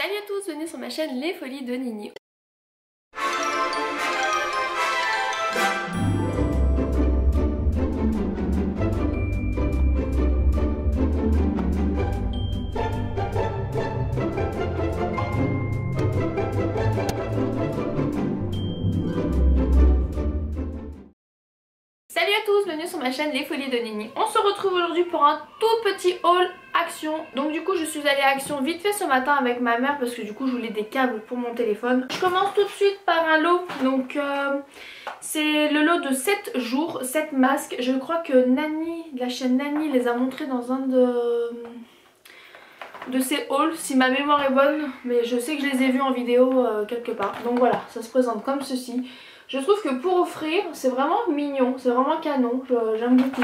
Salut à tous, bienvenue sur ma chaîne Les Folies de Nini. Salut à tous, bienvenue sur ma chaîne Les Folies de Nini. On se retrouve aujourd'hui pour un tout petit haul Action. Donc du coup je suis allée à Action vite fait ce matin avec ma mère parce que du coup je voulais des câbles pour mon téléphone. Je commence tout de suite par un lot. Donc c'est le lot de 7 jours, 7 masques. Je crois que Nani, de la chaîne Nani, les a montrés dans un de ces hauls si ma mémoire est bonne. Mais je sais que je les ai vus en vidéo quelque part. Donc voilà, ça se présente comme ceci. Je trouve que pour offrir c'est vraiment mignon, c'est vraiment canon, j'aime beaucoup.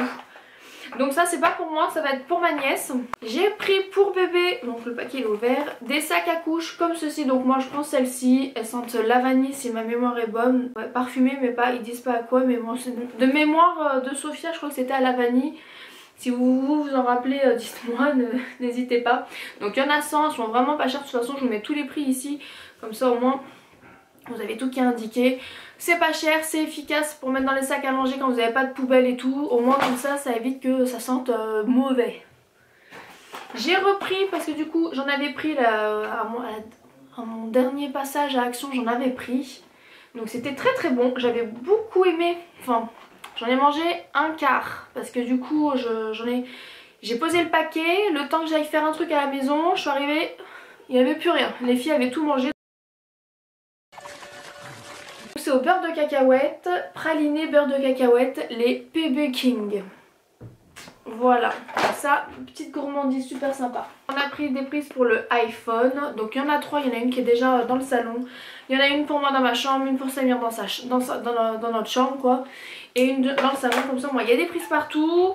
Donc ça c'est pas pour moi, ça va être pour ma nièce. J'ai pris pour bébé, donc le paquet est ouvert, des sacs à couches comme ceci. Donc moi je prends celle-ci, elles sentent la vanille si ma mémoire est bonne. Ouais, parfumée mais pas, ils disent pas à quoi, mais bon, de mémoire de Sophia je crois que c'était à la vanille. Si vous en rappelez, dites-moi, n'hésitez pas. Donc il y en a 100, elles sont vraiment pas chères, de toute façon je vous mets tous les prix ici, comme ça au moins vous avez tout qui est indiqué. C'est pas cher, c'est efficace pour mettre dans les sacs à manger quand vous n'avez pas de poubelle et tout. Au moins comme ça, ça évite que ça sente mauvais. J'ai repris parce que du coup j'en avais pris à mon dernier passage à Action, j'en avais pris. Donc c'était très très bon, j'avais beaucoup aimé. Enfin, j'en ai mangé un quart parce que du coup j'ai posé le paquet. Le temps que j'aille faire un truc à la maison, je suis arrivée, il n'y avait plus rien. Les filles avaient tout mangé. C'est au beurre de cacahuète, praliné beurre de cacahuète, les PB King. Voilà, ça, petite gourmandise super sympa. On a pris des prises pour le iPhone, donc il y en a 3, il y en a une qui est déjà dans le salon. Il y en a une pour moi dans ma chambre, une pour Samir dans notre chambre quoi. Et une dans le salon, comme ça moi il y a des prises partout.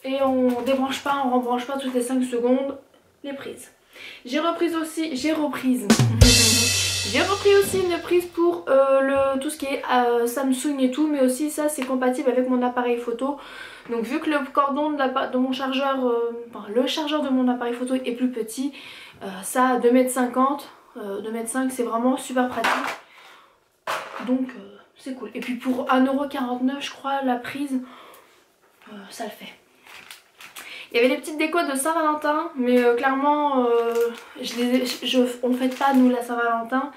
Et on débranche pas, on rebranche pas toutes les 5 secondes les prises. J'ai repris aussi une prise pour tout ce qui est Samsung et tout, mais aussi ça c'est compatible avec mon appareil photo. Donc vu que le cordon de mon chargeur, le chargeur de mon appareil photo est plus petit, ça à 2,50 m, 2,5 m c'est vraiment super pratique. Donc c'est cool. Et puis pour 1,49 € je crois la prise, ça le fait. Il y avait les petites décos de Saint-Valentin, mais clairement on fête pas nous la Saint-Valentin.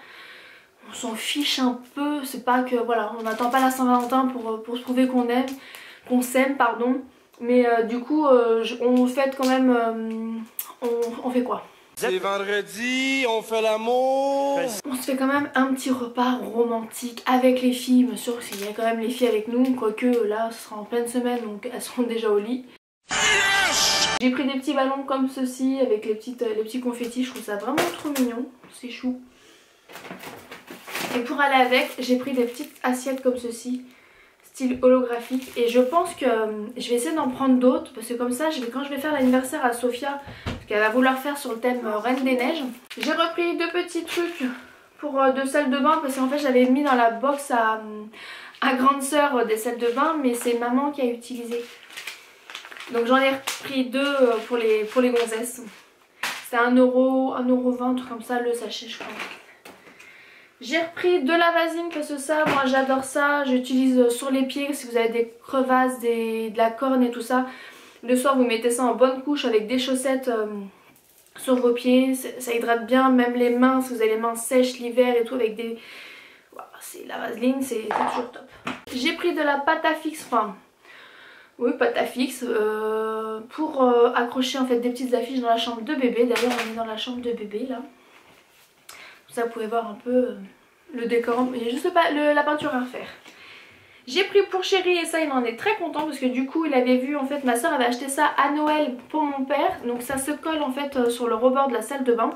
On s'en fiche un peu, c'est pas que voilà, on n'attend pas la Saint-Valentin pour se prouver qu'on s'aime pardon. Mais du coup on fête quand même, on fait quoi? C'est vendredi, on fait l'amour. On se fait quand même un petit repas romantique avec les filles, bien sûr qu'il y a quand même les filles avec nous, quoique là ce sera en pleine semaine donc elles seront déjà au lit. J'ai pris des petits ballons comme ceci avec les petits confettis, je trouve ça vraiment trop mignon, c'est chou. Et pour aller avec, j'ai pris des petites assiettes comme ceci, style holographique. Et je pense que je vais essayer d'en prendre d'autres parce que comme ça, quand je vais faire l'anniversaire à Sophia, parce qu'elle va vouloir faire sur le thème Reine des Neiges. J'ai repris deux petits trucs pour de salle de bain parce qu'en fait j'avais mis dans la box à grande sœur des salles de bain, mais c'est maman qui a utilisé. Donc j'en ai pris deux pour les gonzesses. C'était 1 €, 1,20 €, un truc comme ça le sachet je crois. J'ai repris de la vasine parce que ça, moi j'adore ça. J'utilise sur les pieds si vous avez des crevasses, de la corne et tout ça. Le soir vous mettez ça en bonne couche avec des chaussettes sur vos pieds. Ça hydrate bien, même les mains si vous avez les mains sèches l'hiver et tout avec des... Wow, c'est la vaseline, c'est toujours top. J'ai pris de la pâte à fixe, enfin... Oui, pâte à fixe pour accrocher en fait des petites affiches dans la chambre de bébé. D'ailleurs on est dans la chambre de bébé là. Ça vous pouvez voir un peu le décor, il y a juste la peinture à refaire. J'ai pris pour chéri et ça il en est très content parce que du coup il avait vu en fait, ma soeur avait acheté ça à Noël pour mon père. Donc ça se colle en fait sur le rebord de la salle de bain.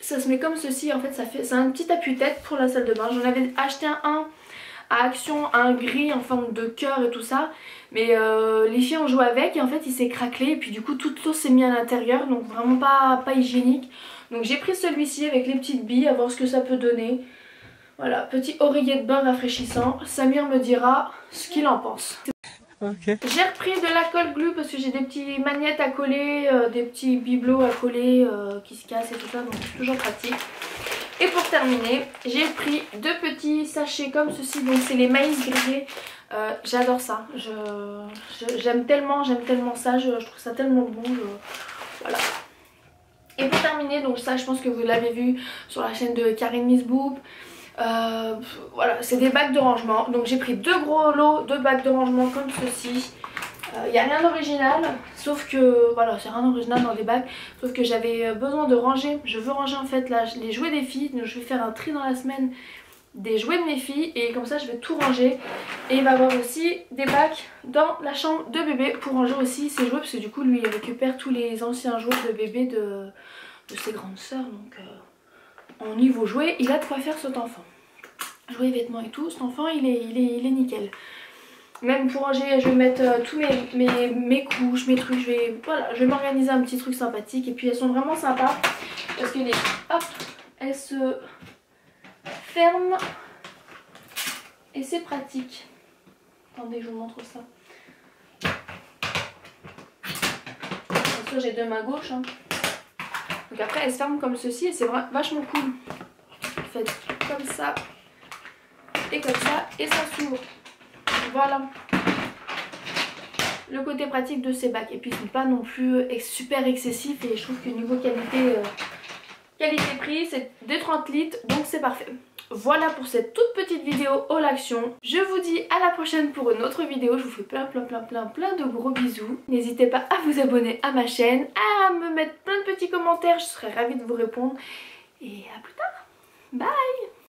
Ça se met comme ceci en fait, c'est un petit appuie-tête pour la salle de bain. J'en avais acheté un à Action, un gris en forme de cœur et tout ça. Mais les filles ont joué avec et en fait il s'est craquelé et puis du coup toute l'eau s'est mise à l'intérieur, donc vraiment pas hygiénique. Donc j'ai pris celui-ci avec les petites billes à voir ce que ça peut donner. Voilà, petit oreiller de bain rafraîchissant. Samir me dira ce qu'il en pense. Ok. J'ai repris de la colle glue parce que j'ai des petits magnettes à coller, des petits bibelots à coller qui se cassent et tout ça, donc c'est toujours pratique. Et pour terminer, j'ai pris 2 petits sachets comme ceci, donc c'est les maïs grillés. J'adore ça, j'aime tellement ça, je trouve ça tellement bon, voilà. Et pour terminer, donc ça je pense que vous l'avez vu sur la chaîne de Karine Miss Boob. Voilà, c'est des bacs de rangement. Donc j'ai pris 2 gros lots de bacs de rangement comme ceci. Il n'y a rien d'original, sauf que voilà, c'est rien d'original dans les bacs, sauf que j'avais besoin de ranger. Je veux ranger en fait là, les jouets des filles, donc je vais faire un tri dans la semaine des jouets de mes filles et comme ça je vais tout ranger. Et il va y avoir aussi des bacs dans la chambre de bébé pour ranger aussi ses jouets, parce que du coup lui il récupère tous les anciens jouets de bébé de ses grandes sœurs, donc en niveau jouets il a de quoi faire cet enfant. Jouets, vêtements et tout, cet enfant il est nickel. Même pour ranger, je vais mettre tous mes couches, mes trucs, je vais m'organiser un petit truc sympathique. Et puis elles sont vraiment sympas parce que elles se ferment et c'est pratique. Attendez, je vous montre ça. Bien sûr j'ai 2 mains gauches. Hein. Donc après elles se ferment comme ceci et c'est vachement cool. Vous faites comme ça et comme ça et ça s'ouvre. Voilà le côté pratique de ces bacs. Et puis ils sont pas non plus super excessifs et je trouve que niveau qualité-prix c'est des 30 litres donc c'est parfait. Voilà pour cette toute petite vidéo haul action. Je vous dis à la prochaine pour une autre vidéo. Je vous fais plein de gros bisous. N'hésitez pas à vous abonner à ma chaîne, à me mettre plein de petits commentaires, je serai ravie de vous répondre. Et à plus tard. Bye.